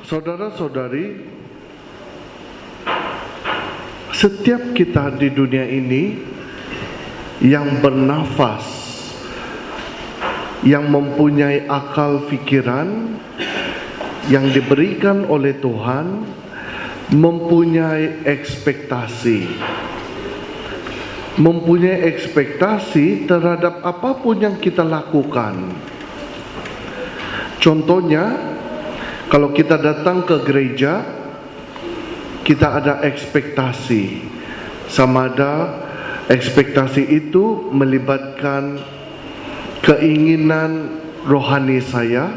Saudara-saudari, setiap kita di dunia ini yang bernafas, yang mempunyai akal fikiran yang diberikan oleh Tuhan, mempunyai ekspektasi terhadap apapun yang kita lakukan. Contohnya, kalau kita datang ke gereja, kita ada ekspektasi. Sama ada ekspektasi itu melibatkan keinginan rohani saya.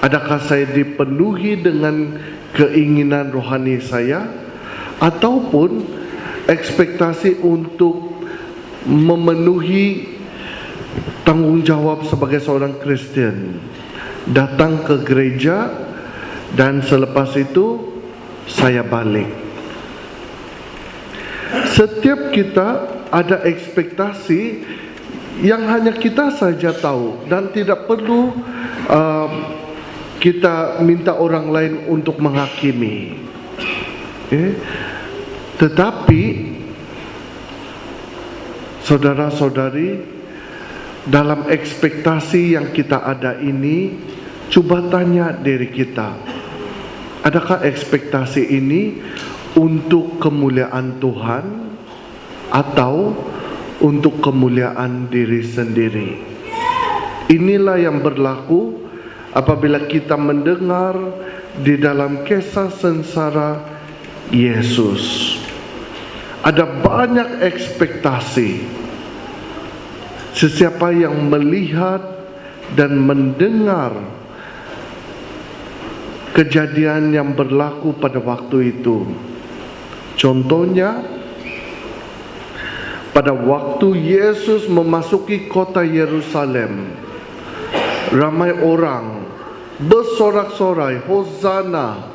Adakah saya dipenuhi dengan keinginan rohani saya, ataupun ekspektasi untuk memenuhi tanggung jawab sebagai seorang Kristen, datang ke gereja dan selepas itu saya balik. Setiap kita ada ekspektasi yang hanya kita saja tahu dan tidak perlu kita minta orang lain untuk menghakimi. Tetapi saudara-saudari, dalam ekspektasi yang kita ada ini, coba tanya diri kita, adakah ekspektasi ini untuk kemuliaan Tuhan atau untuk kemuliaan diri sendiri? Inilah yang berlaku apabila kita mendengar di dalam kisah sengsara Yesus. Ada banyak ekspektasi. Sesiapa yang melihat dan mendengar kejadian yang berlaku pada waktu itu. Contohnya, pada waktu Yesus memasuki kota Yerusalem, ramai orang bersorak-sorai, Hosana,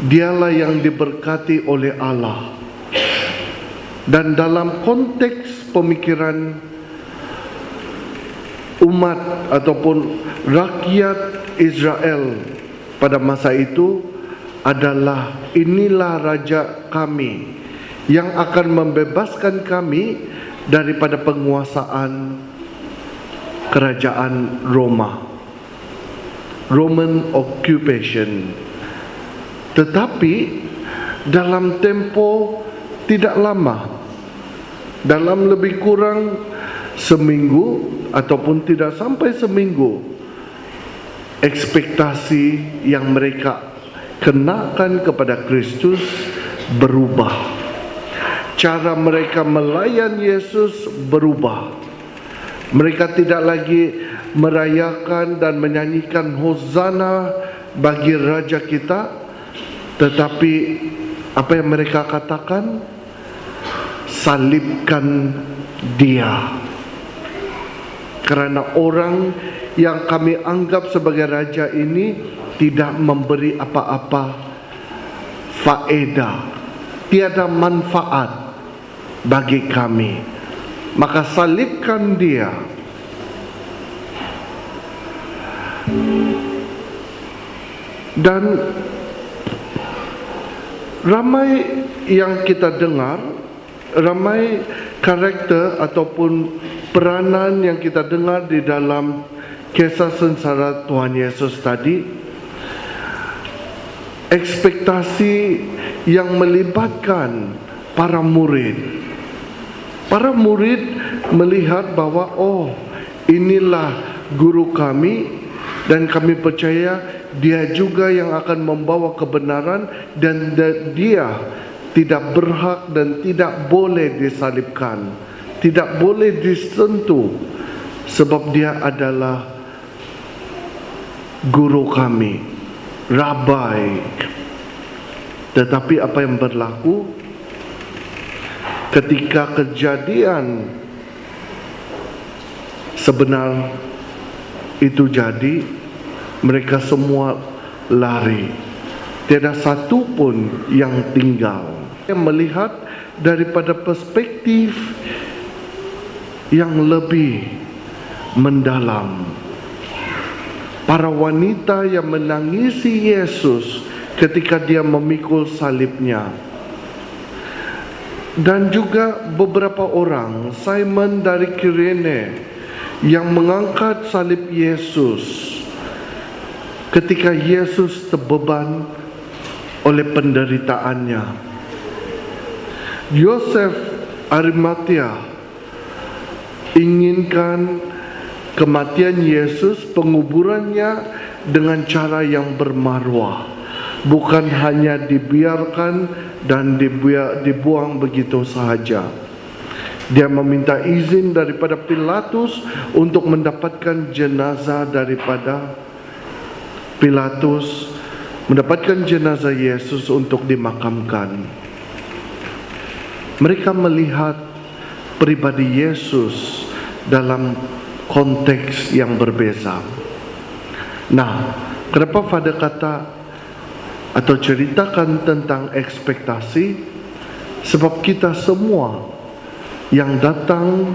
dialah yang diberkati oleh Allah. Dan dalam konteks pemikiran umat ataupun rakyat Israel pada masa itu adalah, inilah raja kami yang akan membebaskan kami daripada penguasaan kerajaan Roman occupation. Tetapi dalam tempo tidak lama, dalam lebih kurang seminggu ataupun tidak sampai seminggu, ekspektasi yang mereka kenakan kepada Kristus berubah. Cara mereka melayan Yesus berubah. Mereka tidak lagi merayakan dan menyanyikan Hosana bagi Raja kita, tetapi apa yang mereka katakan? Salibkan dia. Karena orang yang kami anggap sebagai raja ini tidak memberi apa-apa faedah, tiada manfaat bagi kami, maka salibkan dia. Dan ramai yang kita dengar, ramai karakter ataupun peranan yang kita dengar di dalam kisah sengsara Tuhan Yesus tadi, ekspektasi yang melibatkan para murid. Para murid melihat bahwa, oh, inilah guru kami dan kami percaya dia juga yang akan membawa kebenaran, dan dia tidak berhak dan tidak boleh disalibkan, tidak boleh disentuh, sebab dia adalah guru kami, rabai. Tetapi apa yang berlaku ketika kejadian sebenar itu jadi? Mereka semua lari, tiada satu pun yang tinggal. Melihat daripada perspektif yang lebih mendalam, para wanita yang menangisi Yesus ketika dia memikul salibnya. Dan juga beberapa orang, Simon dari Kirene, yang mengangkat salib Yesus ketika Yesus terbeban oleh penderitaannya. Yosef Arimatea inginkan kematian Yesus, penguburannya dengan cara yang bermarwah, bukan hanya dibiarkan dan dibuang begitu sahaja. Dia meminta izin daripada Pilatus untuk mendapatkan jenazah daripada Pilatus, mendapatkan jenazah Yesus untuk dimakamkan. Mereka melihat pribadi Yesus dalam konteks yang berbeza. Nah, kenapa Father kata atau ceritakan tentang ekspektasi? Sebab kita semua yang datang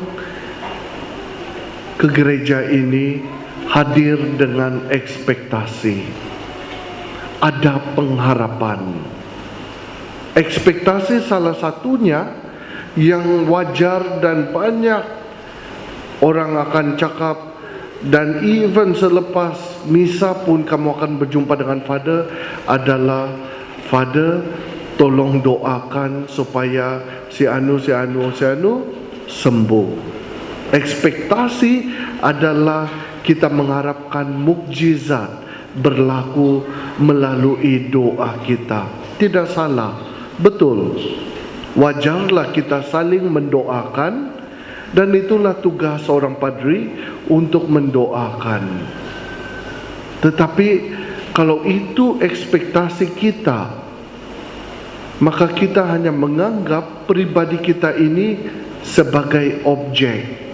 ke gereja ini hadir dengan ekspektasi. Ada pengharapan. Ekspektasi salah satunya yang wajar dan banyak orang akan cakap, dan even selepas misa pun kamu akan berjumpa dengan Father, adalah Father tolong doakan supaya si anu sembuh. Ekspektasi adalah kita mengharapkan mukjizat berlaku melalui doa kita. Tidak salah, betul. Wajarlah kita saling mendoakan, dan itulah tugas seorang padri untuk mendoakan. Tetapi kalau itu ekspektasi kita, maka kita hanya menganggap pribadi kita ini sebagai objek.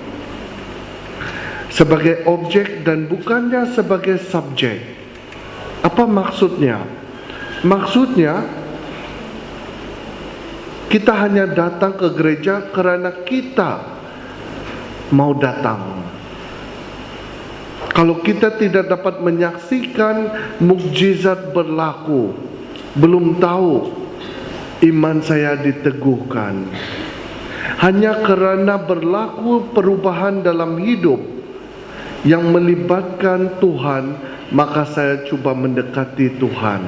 Sebagai objek dan bukannya sebagai subjek. Apa maksudnya? Maksudnya kita hanya datang ke gereja kerana kita mau datang. Kalau kita tidak dapat menyaksikan mukjizat berlaku, belum tahu iman saya diteguhkan. Hanya kerana berlaku perubahan dalam hidup yang melibatkan Tuhan, maka saya cuba mendekati Tuhan.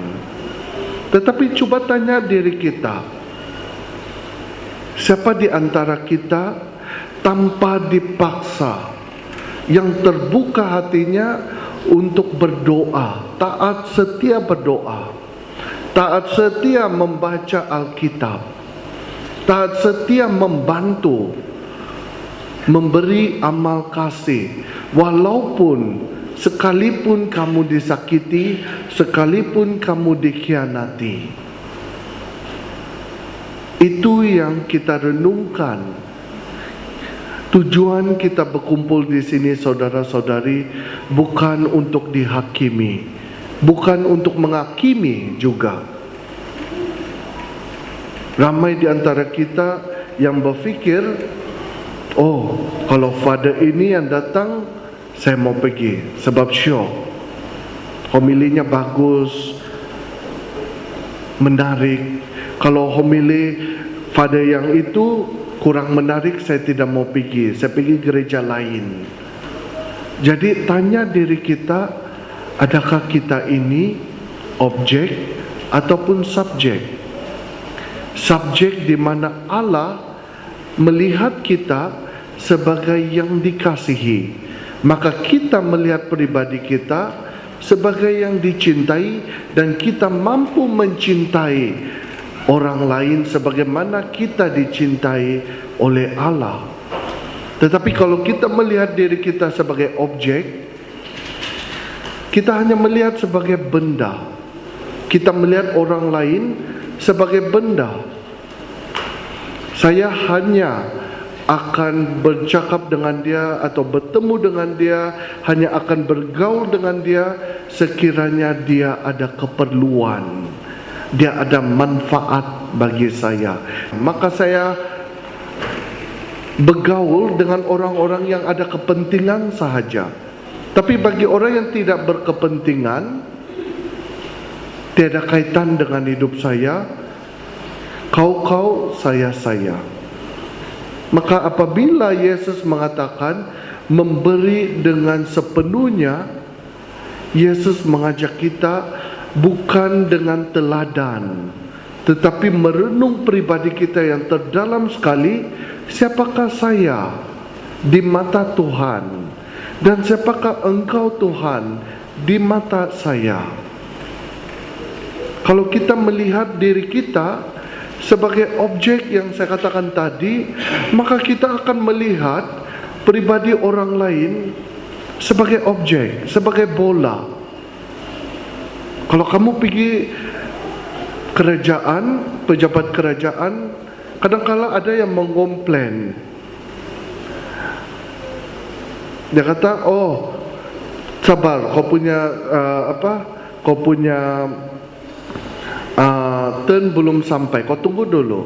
Tetapi cuba tanya diri kita, siapa di antara kita tanpa dipaksa, yang terbuka hatinya untuk berdoa, taat setia berdoa, taat setia membaca Alkitab, taat setia membantu, memberi amal kasih, walaupun sekalipun kamu disakiti, sekalipun kamu dikhianati. Itu yang kita renungkan. Tujuan kita berkumpul di sini, saudara-saudari, bukan untuk dihakimi, bukan untuk menghakimi juga. Ramai di antara kita yang berfikir, oh, kalau Father ini yang datang, saya mau pergi sebab syok, homilinya bagus, menarik. Kalau homili Father yang itu kurang menarik, saya tidak mau pergi, saya pergi gereja lain. Jadi tanya diri kita, adakah kita ini objek ataupun subjek? Subjek di mana Allah melihat kita sebagai yang dikasihi, maka kita melihat pribadi kita sebagai yang dicintai, dan kita mampu mencintai orang lain sebagaimana kita dicintai oleh Allah. Tetapi kalau kita melihat diri kita sebagai objek, kita hanya melihat sebagai benda. Kita melihat orang lain sebagai benda. Saya hanya akan bercakap dengan dia atau bertemu dengan dia, hanya akan bergaul dengan dia sekiranya dia ada keperluan, dia ada manfaat bagi saya. Maka saya bergaul dengan orang-orang yang ada kepentingan sahaja. Tapi bagi orang yang tidak berkepentingan, tiada kaitan dengan hidup saya, kau, saya. Maka apabila Yesus mengatakan memberi dengan sepenuhnya, Yesus mengajak kita bukan dengan teladan, tetapi merenung pribadi kita yang terdalam sekali, siapakah saya di mata Tuhan, dan siapakah engkau Tuhan di mata saya. Kalau kita melihat diri kita sebagai objek yang saya katakan tadi, maka kita akan melihat pribadi orang lain sebagai objek, sebagai bola. Kalau kamu pergi kerajaan, pejabat kerajaan, kadang-kala ada yang mengomplain. Dia kata, oh sabar, kau punya turn belum sampai, kau tunggu dulu.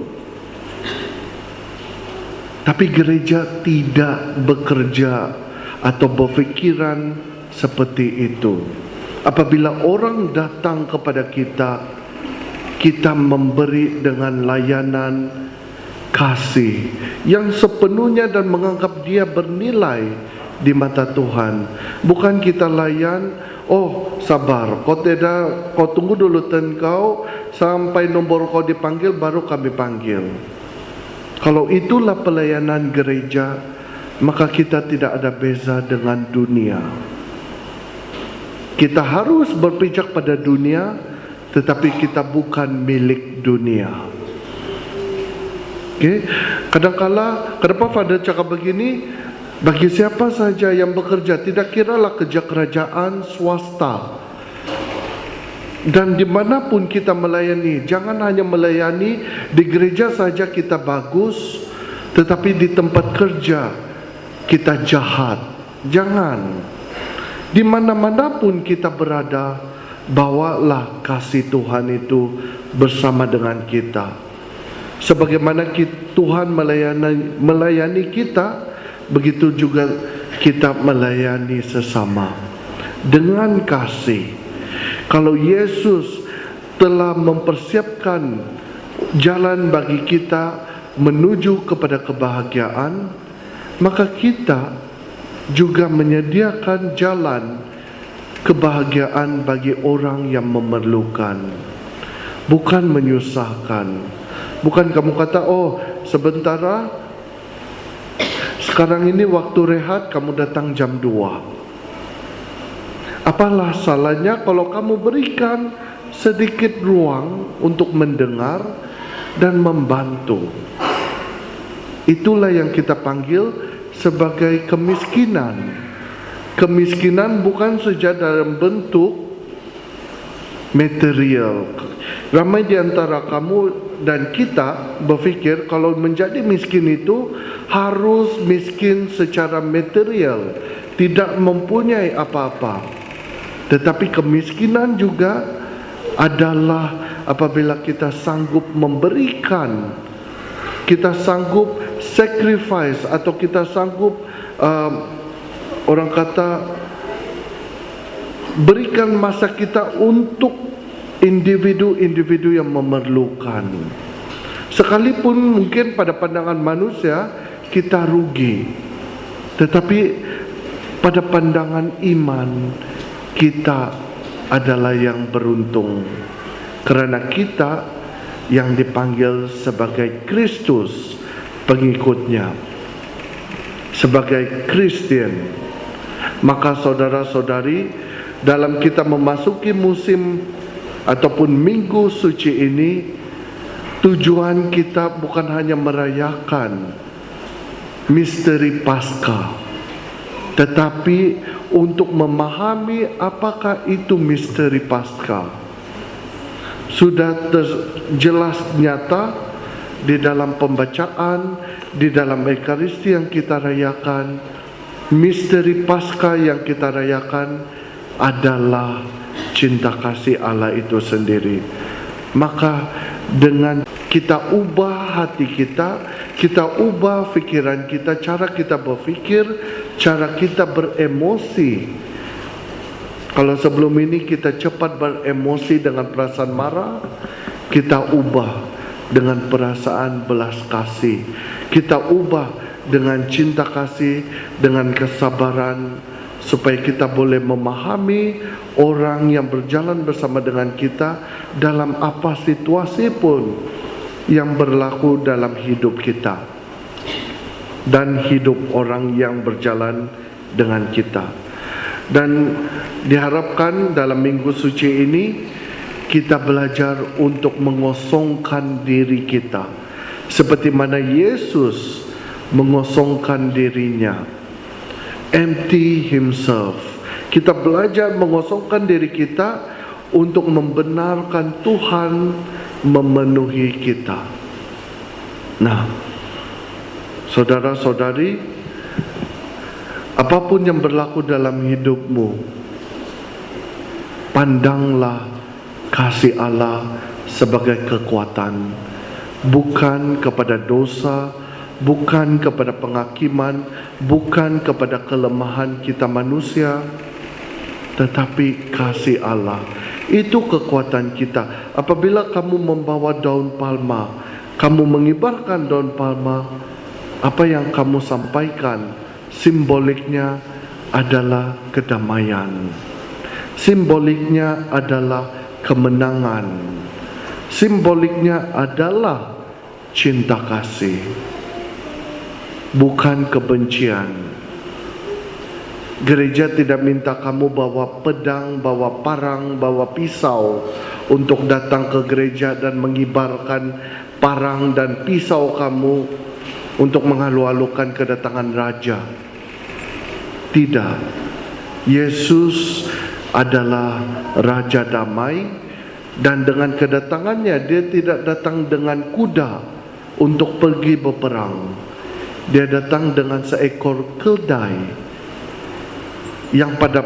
Tapi gereja tidak bekerja atau berfikiran seperti itu. Apabila orang datang kepada kita, kita memberi dengan layanan kasih yang sepenuhnya dan menganggap dia bernilai di mata Tuhan. Bukan kita layan, oh sabar, kau tunggu dulu turn kau sampai nomor kau dipanggil baru kami panggil. Kalau itulah pelayanan gereja, maka kita tidak ada beza dengan dunia. Kita harus berpijak pada dunia, tetapi kita bukan milik dunia. Okay? Kadang-kala, kenapa Father cakap begini? Bagi siapa saja yang bekerja, tidak kiralah kerja kerajaan swasta, dan dimanapun kita melayani, jangan hanya melayani di gereja saja kita bagus, tetapi di tempat kerja kita jahat. Jangan. Di mana-mana pun kita berada, bawalah kasih Tuhan itu bersama dengan kita. Sebagaimana Tuhan melayani kita, begitu juga kita melayani sesama dengan kasih. Kalau Yesus telah mempersiapkan jalan bagi kita menuju kepada kebahagiaan, maka kita juga menyediakan jalan kebahagiaan bagi orang yang memerlukan, bukan menyusahkan. Bukan kamu kata, oh sebentar, sekarang ini waktu rehat, kamu datang jam 2. Apalah salahnya kalau kamu berikan sedikit ruang untuk mendengar dan membantu. Itulah yang kita panggil sebagai kemiskinan. Kemiskinan bukan saja dalam bentuk material. Ramai di antara kamu dan kita berfikir kalau menjadi miskin itu harus miskin secara material, tidak mempunyai apa-apa. Tetapi kemiskinan juga adalah apabila kita sanggup memberikan, kita sanggup sacrifice, atau kita sanggup orang kata berikan masa kita untuk individu-individu yang memerlukan. Sekalipun mungkin pada pandangan manusia kita rugi, tetapi pada pandangan iman kita adalah yang beruntung, karena kita yang dipanggil sebagai Kristus, pengikutnya, sebagai Kristen. Maka saudara-saudari, dalam kita memasuki musim ataupun minggu suci ini, tujuan kita bukan hanya merayakan misteri Paskah, tetapi untuk memahami apakah itu misteri Paskah. Sudah jelas nyata di dalam pembacaan, di dalam Ekaristi yang kita rayakan. Misteri Paskah yang kita rayakan adalah cinta kasih Allah itu sendiri. Maka dengan kita ubah hati kita ubah pikiran kita, cara kita berpikir, cara kita beremosi, Kalau sebelum ini kita cepat beremosi dengan perasaan marah, kita ubah dengan perasaan belas kasih. Kita ubah dengan cinta kasih, dengan kesabaran, supaya kita boleh memahami orang yang berjalan bersama dengan kita dalam apa situasi pun yang berlaku dalam hidup kita dan hidup orang yang berjalan dengan kita. Dan diharapkan dalam minggu suci ini kita belajar untuk mengosongkan diri kita seperti mana Yesus mengosongkan dirinya, empty himself. Kita belajar mengosongkan diri kita untuk membenarkan Tuhan memenuhi kita. Nah, saudara-saudari, apapun yang berlaku dalam hidupmu, pandanglah kasih Allah sebagai kekuatan, bukan kepada dosa, bukan kepada penghakiman, bukan kepada kelemahan kita manusia, tetapi kasih Allah. Itu kekuatan kita. Apabila kamu membawa daun palma, kamu mengibarkan daun palma, apa yang kamu sampaikan simboliknya adalah kedamaian, simboliknya adalah kemenangan, simboliknya adalah cinta kasih, bukan kebencian. Gereja tidak minta kamu bawa pedang, bawa parang, bawa pisau untuk datang ke gereja dan mengibarkan parang dan pisau kamu untuk menghalu-halukan kedatangan raja. Tidak. Yesus adalah Raja Damai, dan dengan kedatangannya dia tidak datang dengan kuda untuk pergi berperang. Dia datang dengan seekor keldai yang pada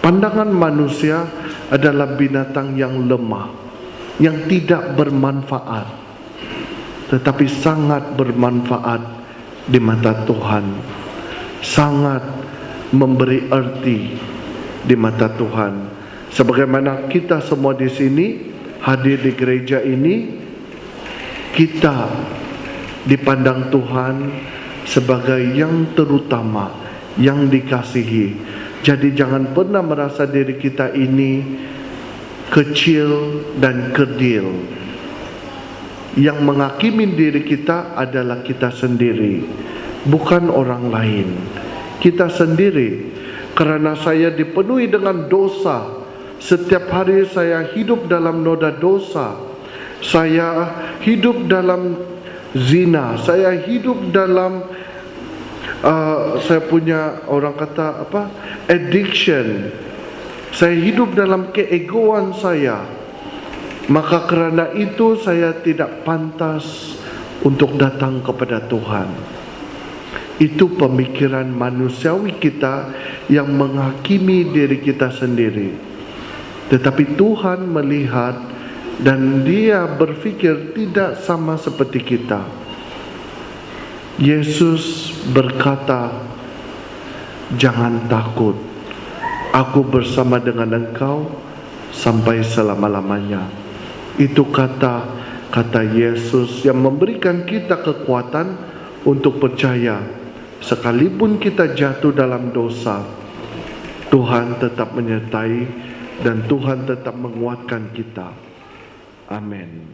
pandangan manusia adalah binatang yang lemah, yang tidak bermanfaat, tetapi sangat bermanfaat di mata Tuhan, sangat memberi arti di mata Tuhan. Sebagaimana kita semua di sini hadir di gereja ini, kita dipandang Tuhan sebagai yang terutama, yang dikasihi. Jadi jangan pernah merasa diri kita ini kecil dan kerdil. Yang menghakimi diri kita adalah kita sendiri, bukan orang lain. Kita sendiri. Karena saya dipenuhi dengan dosa, setiap hari saya hidup dalam noda dosa, saya hidup dalam zina, saya hidup dalam saya punya, orang kata apa, addiction. Saya hidup dalam keegoan saya. Maka kerana itu saya tidak pantas untuk datang kepada Tuhan. Itu pemikiran manusiawi kita yang menghakimi diri kita sendiri. Tetapi Tuhan melihat dan dia berfikir tidak sama seperti kita. Yesus berkata, jangan takut, aku bersama dengan engkau sampai selama-lamanya. Itu kata Yesus yang memberikan kita kekuatan untuk percaya, sekalipun kita jatuh dalam dosa, Tuhan tetap menyertai dan Tuhan tetap menguatkan kita. Amin.